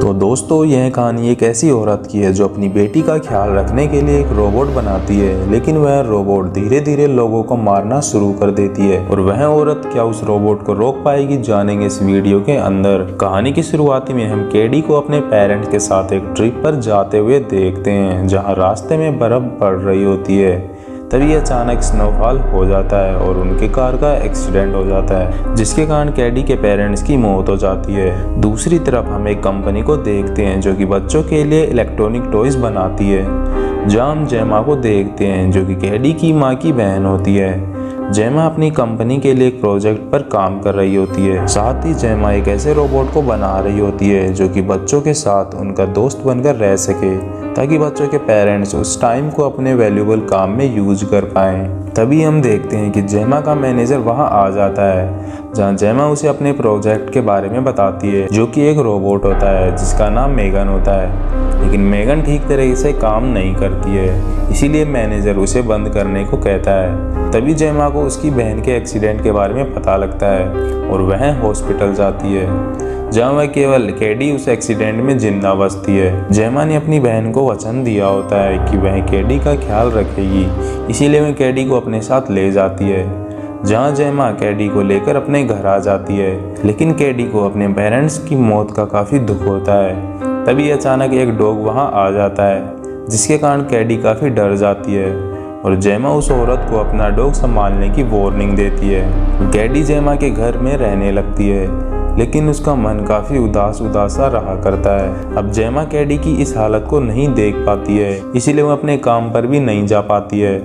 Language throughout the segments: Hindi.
तो दोस्तों, यह कहानी एक ऐसी औरत की है जो अपनी बेटी का ख्याल रखने के लिए एक रोबोट बनाती है, लेकिन वह रोबोट धीरे धीरे लोगों को मारना शुरू कर देती है। और वह औरत क्या उस रोबोट को रोक पाएगी, जानेंगे इस वीडियो के अंदर। कहानी की शुरुआती में हम केडी को अपने पेरेंट्स के साथ एक ट्रिप पर जाते हुए देखते हैं, जहाँ रास्ते में बर्फ पड़ रही होती है। तभी अचानक स्नोफॉल हो जाता है और उनके कार का एक्सीडेंट हो जाता है, जिसके कारण कैडी के पेरेंट्स की मौत हो जाती है। दूसरी तरफ हम एक कंपनी को देखते हैं जो कि बच्चों के लिए इलेक्ट्रॉनिक टॉयज बनाती है, जहाँ हम जेमा को देखते हैं जो कि कैडी की माँ की बहन होती है। जेमा अपनी कंपनी के लिए एक प्रोजेक्ट पर काम कर रही होती है। साथ ही जेमा एक ऐसे रोबोट को बना रही होती है जो कि बच्चों के साथ उनका दोस्त बनकर रह सके, ताकि बच्चों के पेरेंट्स उस टाइम को अपने वैल्यूएबल काम में यूज कर पाएं। तभी हम देखते हैं कि जेमा का मैनेजर वहां आ जाता है, जहां जेमा उसे अपने प्रोजेक्ट के बारे में बताती है, जो कि एक रोबोट होता है जिसका नाम मेगन होता है। लेकिन मेगन ठीक तरह से काम नहीं करती है, इसीलिए मैनेजर उसे बंद करने को कहता है। तभी जेमा को उसकी बहन के एक्सीडेंट के बारे में पता लगता है और वह हॉस्पिटल जाती है, जहाँ वह केवल कैडी उस एक्सीडेंट में जिंदा बचती है। जेमा ने अपनी बहन को वचन दिया होता है कि वह कैडी का ख्याल रखेगी, इसीलिए वह कैडी को अपने साथ ले जाती है, जहाँ जेमा कैडी को लेकर अपने घर आ जाती है। लेकिन कैडी को अपने पेरेंट्स की मौत का काफ़ी दुख होता है। तभी अचानक एक डॉग वहाँ आ जाता है, जिसके कारण कैडी काफ़ी डर जाती है और जेमा उस औरत को अपना डॉग संभालने की वार्निंग देती है। कैडी जेमा के घर में रहने लगती है, लेकिन उसका मन काफ़ी उदास सा रहा करता है। अब जेमा कैडी की इस हालत को नहीं देख पाती है, इसीलिए वो अपने काम पर भी नहीं जा पाती है।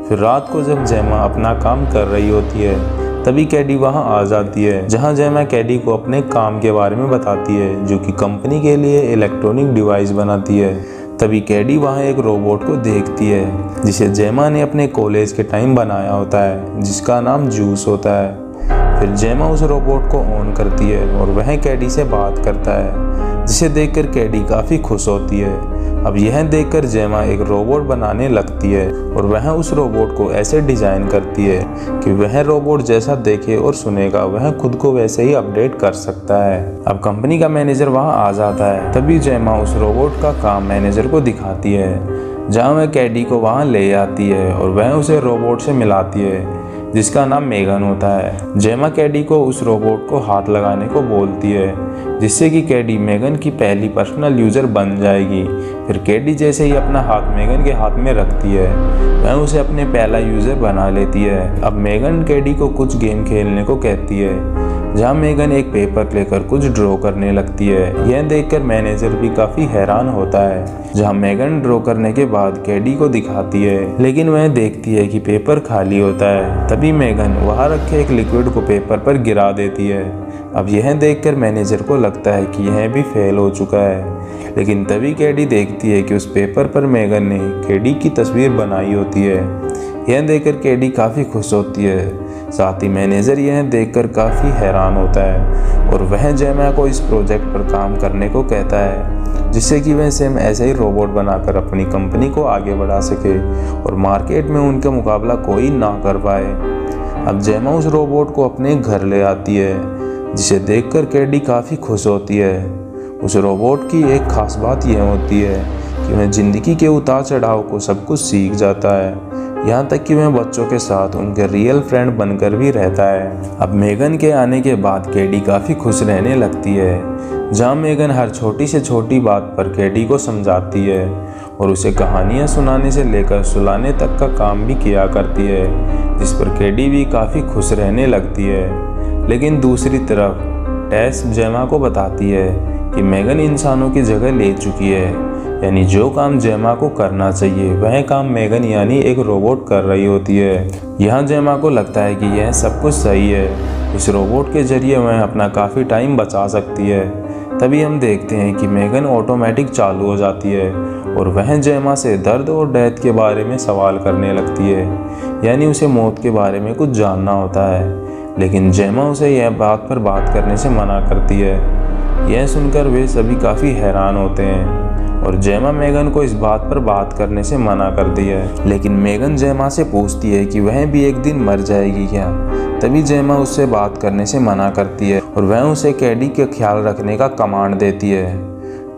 फिर रात को जब जेमा अपना काम कर रही होती है, तभी कैडी वहां आ जाती है, जहां जेमा कैडी को अपने काम के बारे में बताती है, जो कि कंपनी के लिए इलेक्ट्रॉनिक डिवाइस बनाती है। तभी कैडी वहां एक रोबोट को देखती है, जिसे जेमा ने अपने कॉलेज के टाइम बनाया होता है, जिसका नाम जूस होता है। फिर जेमा उस रोबोट को ऑन करती है और वह कैडी से बात करता है, जिसे देखकर कैडी काफ़ी खुश होती है। अब यह देखकर जेमा एक रोबोट बनाने लगती है और वह उस रोबोट को ऐसे डिज़ाइन करती है कि वह रोबोट जैसा देखे और सुनेगा, वह खुद को वैसे ही अपडेट कर सकता है। अब कंपनी का मैनेजर वहां आ जाता है। तभी जेमा उस रोबोट का काम मैनेजर को दिखाती है, जहाँ वह कैडी को वहाँ ले आती है और वह उसे रोबोट से मिलाती है, जिसका नाम मेगन होता है। जेमा कैडी को उस रोबोट को हाथ लगाने को बोलती है, जिससे कि कैडी मेगन की पहली पर्सनल यूज़र बन जाएगी। फिर कैडी जैसे ही अपना हाथ मेगन के हाथ में रखती है, वह उसे अपने पहला यूज़र बना लेती है। अब मेगन कैडी को कुछ गेम खेलने को कहती है, जहाँ मेगन एक पेपर लेकर कुछ ड्रॉ करने लगती है। यह देखकर मैनेजर भी काफ़ी हैरान होता है, जहाँ मेगन ड्रॉ करने के बाद कैडी को दिखाती है, लेकिन वह देखती है कि पेपर खाली होता है। तभी मेगन वहाँ रखे एक लिक्विड को पेपर पर गिरा देती है। अब यह देखकर मैनेजर को लगता है कि यह भी फेल हो चुका है, लेकिन तभी कैडी देखती है कि उस पेपर पर मेगन ने कैडी की तस्वीर बनाई होती है। यह देखकर कैडी काफ़ी खुश होती है। साथ ही मैनेजर यह देखकर काफ़ी हैरान होता है और वह जेमा को इस प्रोजेक्ट पर काम करने को कहता है, जिससे कि वह सेम ऐसे ही रोबोट बनाकर अपनी कंपनी को आगे बढ़ा सके और मार्केट में उनका मुकाबला कोई ना कर पाए। अब जेमा उस रोबोट को अपने घर ले आती है, जिसे देखकर कैडी काफ़ी खुश होती है। उस रोबोट की एक खास बात यह होती है कि वह ज़िंदगी के उतार चढ़ाव को सब कुछ सीख जाता है, यहाँ तक कि वह बच्चों के साथ उनके रियल फ्रेंड बनकर भी रहता है। अब मेगन के आने के बाद कैडी काफ़ी खुश रहने लगती है, जहाँ मेगन हर छोटी से छोटी बात पर कैडी को समझाती है और उसे कहानियाँ सुनाने से लेकर सुलाने तक का काम भी किया करती है, जिस पर कैडी भी काफ़ी खुश रहने लगती है। लेकिन दूसरी तरफ टेस जेमा को बताती है कि मेगन इंसानों की जगह ले चुकी है, यानी जो काम जेमा को करना चाहिए वह काम मेगन यानी एक रोबोट कर रही होती है। यहाँ जेमा को लगता है कि यह सब कुछ सही है, इस रोबोट के जरिए वह अपना काफ़ी टाइम बचा सकती है। तभी हम देखते हैं कि मेगन ऑटोमेटिक चालू हो जाती है और वह जेमा से दर्द और डेथ के बारे में सवाल करने लगती है, यानी उसे मौत के बारे में कुछ जानना होता है। लेकिन जेमा उसे यह बात पर बात करने से मना करती है। यह सुनकर वे सभी काफ़ी हैरान होते हैं और जेमा मेगन को इस बात पर बात करने से मना करती है। लेकिन मेगन जेमा से पूछती है कि वह भी एक दिन मर जाएगी क्या। तभी जेमा उससे बात करने से मना करती है और वह उसे कैडी का ख्याल रखने का कमांड देती है।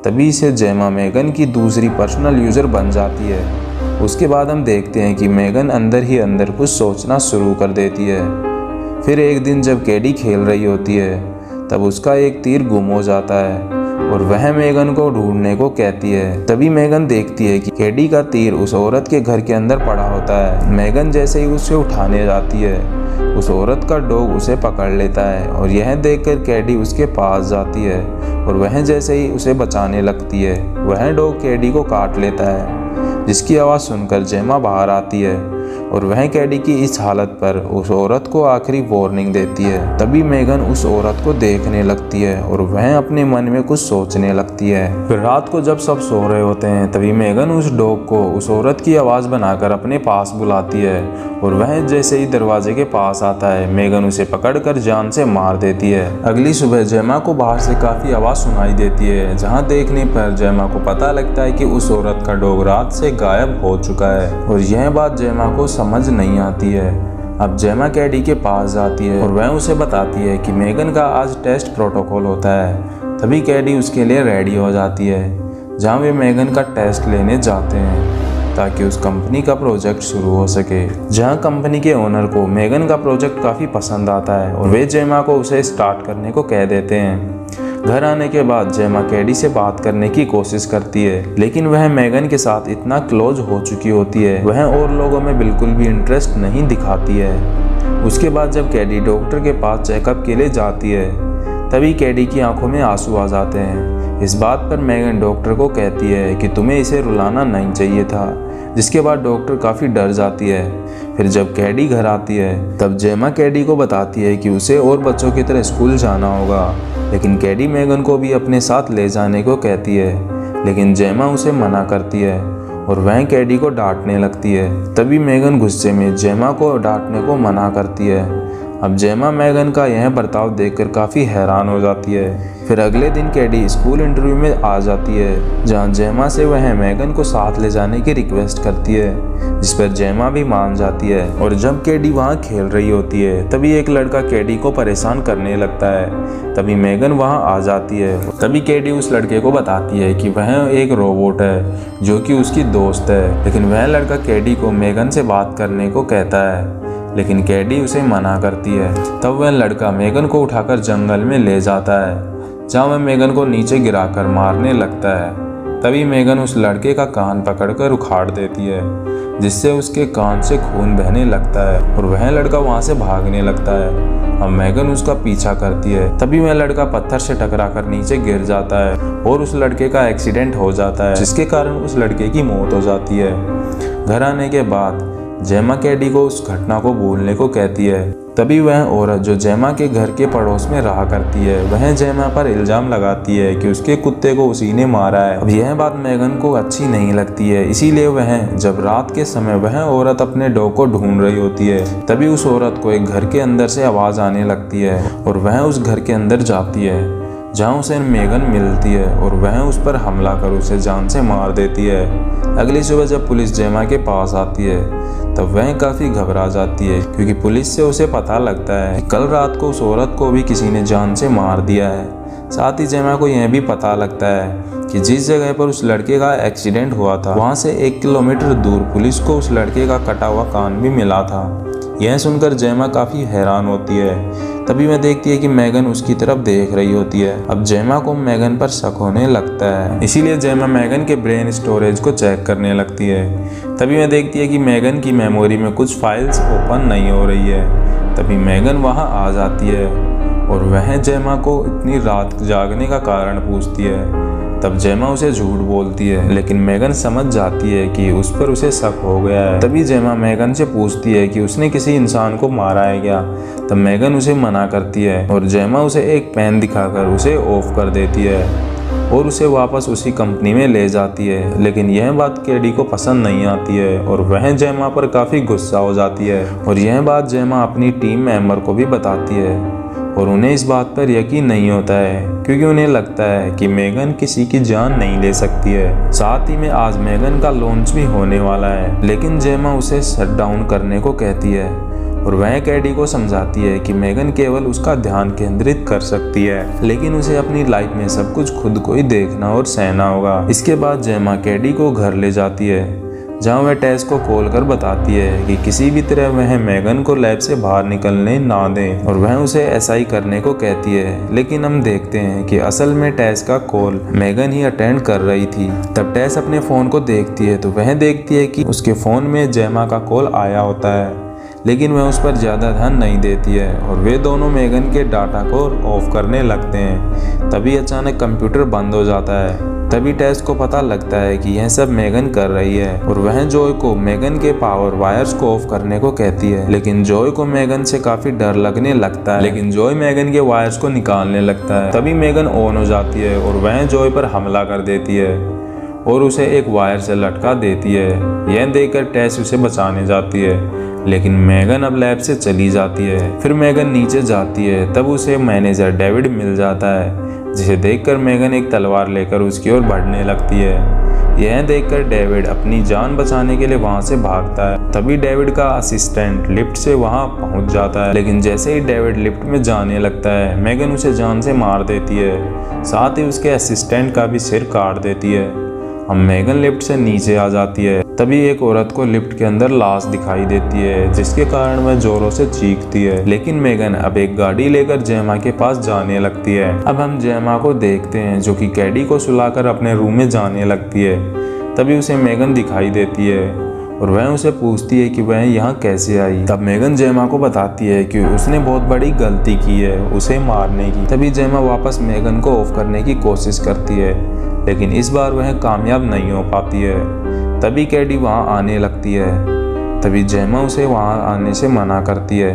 तभी से जेमा मेगन की दूसरी पर्सनल यूज़र बन जाती है। उसके बाद हम देखते हैं कि मेगन अंदर ही अंदर कुछ सोचना शुरू कर देती है। फिर एक दिन जब कैडी खेल रही होती है तब उसका एक तीर गुम हो जाता है और वह मेगन को ढूंढने को कहती है। तभी मेगन देखती है कि कैडी का तीर उस औरत के घर के अंदर पड़ा होता है। मेगन जैसे ही उसे उठाने जाती है उस औरत का डॉग उसे पकड़ लेता है और यह देखकर कैडी उसके पास जाती है और वह जैसे ही उसे बचाने लगती है वह डॉग कैडी को काट लेता है, जिसकी आवाज़ सुनकर जेमा बाहर आती है और वह कैडी की इस हालत पर उस औरत को आखिरी वार्निंग देती है। तभी मेगन उस औरत को देखने लगती है और वह अपने मन में कुछ सोचने लगती है। फिर रात को जब सब सो रहे होते हैं तभी मेगन उस डॉग को उस औरत की आवाज़ बनाकर अपने पास बुलाती है और वह जैसे ही दरवाजे के पास आता है मेगन उसे पकड़कर जान से मार देती है। अगली सुबह जेमा को बाहर से काफ़ी आवाज़ सुनाई देती है, जहाँ देखने पर जेमा को पता लगता है कि उस औरत का डॉग रात से गायब हो चुका है और यह बात जेमा को समझ नहीं आती है। अब जेमा कैडी के पास जाती है और वह उसे बताती है कि मेगन का आज टेस्ट प्रोटोकॉल होता है। तभी कैडी उसके लिए रेडी हो जाती है, जहाँ वे मेगन का टेस्ट लेने जाते हैं ताकि उस कंपनी का प्रोजेक्ट शुरू हो सके। जहाँ कंपनी के ओनर को मेगन का प्रोजेक्ट काफ़ी पसंद आता है और वे जेमा को उसे स्टार्ट करने को कह देते हैं। घर आने के बाद जेमा कैडी से बात करने की कोशिश करती है, लेकिन वह मेगन के साथ इतना क्लोज हो चुकी होती है वह और लोगों में बिल्कुल भी इंटरेस्ट नहीं दिखाती है। उसके बाद जब कैडी डॉक्टर के पास चेकअप के लिए जाती है तभी कैडी की आंखों में आंसू आ जाते हैं। इस बात पर मेगन डॉक्टर को कहती है कि तुम्हें इसे रुलाना नहीं चाहिए था, जिसके बाद डॉक्टर काफ़ी डर जाती है। फिर जब कैडी घर आती है तब जेमा कैडी को बताती है कि उसे और बच्चों की तरह स्कूल जाना होगा, लेकिन कैडी मेगन को भी अपने साथ ले जाने को कहती है, लेकिन जेमा उसे मना करती है और वह कैडी को डांटने लगती है। तभी मेगन गुस्से में जेमा को डांटने को मना करती है। अब जेमा मेगन का यह बर्ताव देखकर काफ़ी हैरान हो जाती है। फिर अगले दिन कैडी स्कूल इंटरव्यू में आ जाती है, जहाँ जेमा से वह मेगन को साथ ले जाने की रिक्वेस्ट करती है, जिस पर जेमा भी मान जाती है। और जब कैडी वहाँ खेल रही होती है तभी एक लड़का कैडी को परेशान करने लगता है। तभी मेगन वहाँ आ जाती है। तभी कैडी उस लड़के को बताती है कि वह एक रोबोट है जो कि उसकी दोस्त है, लेकिन वह लड़का कैडी को मेगन से बात करने को कहता है, लेकिन कैडी उसे मना करती है। तब वह लड़का मेगन को उठाकर जंगल में ले जाता है, जहाँ वह मेगन को नीचे गिराकर मारने लगता है। तभी मेगन उस लड़के का कान पकड़कर उखाड़ देती है, जिससे उसके कान से खून बहने लगता है और वह लड़का वहाँ से भागने लगता है। अब मेगन उसका पीछा करती है। तभी वह लड़का पत्थर से टकराकर नीचे गिर जाता है और उस लड़के का एक्सीडेंट हो जाता है, जिसके कारण उस लड़के की मौत हो जाती है। घर आने के बाद जेमा कैडी को उस घटना को भूलने को कहती है। तभी वह औरत जो जेमा के घर के पड़ोस में रहा करती है वह जेमा पर इल्ज़ाम लगाती है कि उसके कुत्ते को उसी ने मारा है। अब यह बात मेगन को अच्छी नहीं लगती है, इसीलिए वह जब रात के समय वह औरत अपने डॉग को ढूंढ रही होती है तभी उस औरत को एक घर के अंदर से आवाज़ आने लगती है और वह उस घर के अंदर जाती है, जहाँ उसे मेगन मिलती है और वह उस पर हमला कर उसे जान से मार देती है। अगली सुबह जब पुलिस जेमा के पास आती है तब वह काफ़ी घबरा जाती है, क्योंकि पुलिस से उसे पता लगता है कि कल रात को उस औरत को भी किसी ने जान से मार दिया है। साथ ही जेमा को यह भी पता लगता है कि जिस जगह पर उस लड़के का एक्सीडेंट हुआ था वहाँ से 1 किलोमीटर दूर पुलिस को उस लड़के का कटा हुआ कान भी मिला था। यह सुनकर जेमा काफ़ी हैरान होती है। तभी वह देखती है कि मेगन उसकी तरफ देख रही होती है। अब जेमा को मेगन पर शक होने लगता है, इसीलिए जेमा मेगन के ब्रेन स्टोरेज को चेक करने लगती है। तभी वह देखती है कि मेगन की मेमोरी में कुछ फाइल्स ओपन नहीं हो रही है। तभी मेगन वहाँ आ जाती है और वह जेमा को इतनी रात जागने का कारण पूछती है। तब जेमा उसे झूठ बोलती है, लेकिन मेगन समझ जाती है कि उस पर उसे शक हो गया है। तभी जेमा मेगन से पूछती है कि उसने किसी इंसान को मारा है क्या। तब मेगन उसे मना करती है और जेमा उसे एक पेन दिखाकर उसे ऑफ कर देती है और उसे वापस उसी कंपनी में ले जाती है। लेकिन यह बात कैडी को पसंद नहीं आती है और वह जेमा पर काफ़ी गुस्सा हो जाती है और यह बात जेमा अपनी टीम मेंबर को भी बताती है और उन्हें इस बात पर यकीन नहीं होता है, क्योंकि उन्हें लगता है कि मेगन किसी की जान नहीं ले सकती है। साथ ही में आज मेगन का लॉन्च भी होने वाला है, लेकिन जेमा उसे शट डाउन करने को कहती है और वह कैडी को समझाती है कि मेगन केवल उसका ध्यान केंद्रित कर सकती है, लेकिन उसे अपनी लाइफ में सब कुछ खुद को ही देखना और सहना होगा। इसके बाद जेमा कैडी को घर ले जाती है, जहाँ वह टेस को कॉल कर बताती है कि किसी भी तरह वह मेगन को लैब से बाहर निकलने ना दें, और वह उसे ऐसा ही करने को कहती है। लेकिन हम देखते हैं कि असल में टेस का कॉल मेगन ही अटेंड कर रही थी। तब टेस अपने फ़ोन को देखती है तो वह देखती है कि उसके फ़ोन में जेमा का कॉल आया होता है, लेकिन वह उस पर ज़्यादा ध्यान नहीं देती है और वे दोनों मेगन के डाटा को ऑफ करने लगते हैं। तभी अचानक कंप्यूटर बंद हो जाता है। तभी टेस को पता लगता है कि यह सब मेगन कर रही है और वह जॉय को मेगन के पावर वायर्स को ऑफ करने को कहती है। लेकिन जॉय को मेगन से काफी डर लगने लगता है, लेकिन जॉय मेगन के वायर्स को निकालने लगता है। तभी मेगन ऑन हो जाती है और वह जॉय पर हमला कर देती है और उसे एक वायर से लटका देती है। यह देखकर टेस उसे बचाने जाती है, लेकिन मेगन अब लैब से चली जाती है। फिर मेगन नीचे जाती है, तब उसे मैनेजर डेविड मिल जाता है, जिसे देखकर मेगन एक तलवार लेकर उसकी ओर बढ़ने लगती है। यह देखकर डेविड अपनी जान बचाने के लिए वहां से भागता है। तभी डेविड का असिस्टेंट लिफ्ट से वहां पहुंच जाता है, लेकिन जैसे ही डेविड लिफ्ट में जाने लगता है, मेगन उसे जान से मार देती है, साथ ही उसके असिस्टेंट का भी सिर काट देती है। अब मेगन लिफ्ट से नीचे आ जाती है। तभी एक औरत को लिफ्ट के अंदर लाश दिखाई देती है, जिसके कारण वह जोरों से चीखती है। लेकिन मेगन अब एक गाड़ी लेकर जेमा के पास जाने लगती है। अब हम जेमा को देखते हैं, जो कि कैडी को सुलाकर अपने रूम में जाने लगती है। तभी उसे मेगन दिखाई देती है और वह उसे पूछती है कि वह यहाँ कैसे आई। तब मेगन जेमा को बताती है कि उसने बहुत बड़ी गलती की है, उसे मारने की। तभी जेमा वापस मेगन को ऑफ करने की कोशिश करती है, लेकिन इस बार वह कामयाब नहीं हो पाती है। तभी कैडी वहां आने लगती है। तभी जेमा उसे वहां आने से मना करती है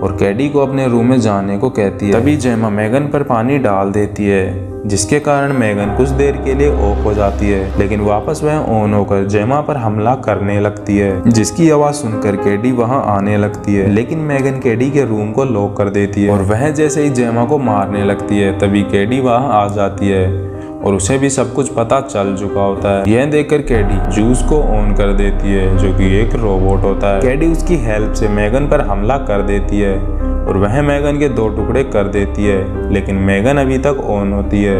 और कैडी को अपने रूम में जाने को कहती है। तभी जेमा मेगन पर पानी डाल देती है, जिसके कारण मेगन कुछ देर के लिए ऑफ हो जाती है, लेकिन वापस वह ऑन होकर जेमा पर हमला करने लगती है, जिसकी आवाज सुनकर कैडी वहां आने लगती है। लेकिन मेगन कैडी के रूम को लॉक कर देती है और वह जैसे ही जेमा को मारने लगती है, तभी कैडी वहां आ जाती है और उसे भी सब कुछ पता चल चुका होता है। यह देखकर कैडी जूस को ऑन कर देती है, जो कि एक रोबोट होता है। कैडी उसकी हेल्प से मेगन पर हमला कर देती है और वह मेगन के 2 टुकड़े कर देती है, लेकिन मेगन अभी तक ऑन होती है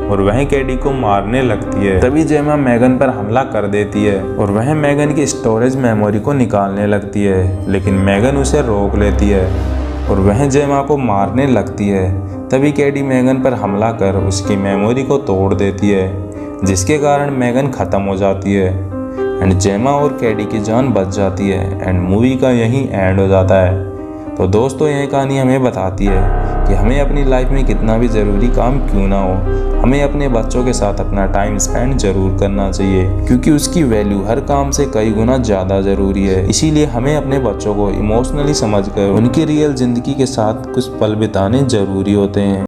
और वह कैडी को मारने लगती है। तभी जेमा मेगन पर हमला कर देती है और वह मेगन की स्टोरेज मेमोरी को निकालने लगती है, लेकिन मेगन उसे रोक लेती है और वह जेमा को मारने लगती है। तभी कैडी मेगन पर हमला कर उसकी मेमोरी को तोड़ देती है, जिसके कारण मेगन ख़त्म हो जाती है एंड जेमा और कैडी की जान बच जाती है एंड मूवी का यहीं एंड हो जाता है। तो दोस्तों, यह कहानी हमें बताती है कि हमें अपनी लाइफ में कितना भी ज़रूरी काम क्यों ना हो, हमें अपने बच्चों के साथ अपना टाइम स्पेंड ज़रूर करना चाहिए, क्योंकि उसकी वैल्यू हर काम से कई गुना ज़्यादा ज़रूरी है। इसीलिए हमें अपने बच्चों को इमोशनली समझकर उनकी रियल ज़िंदगी के साथ कुछ पल बिताने ज़रूरी होते हैं।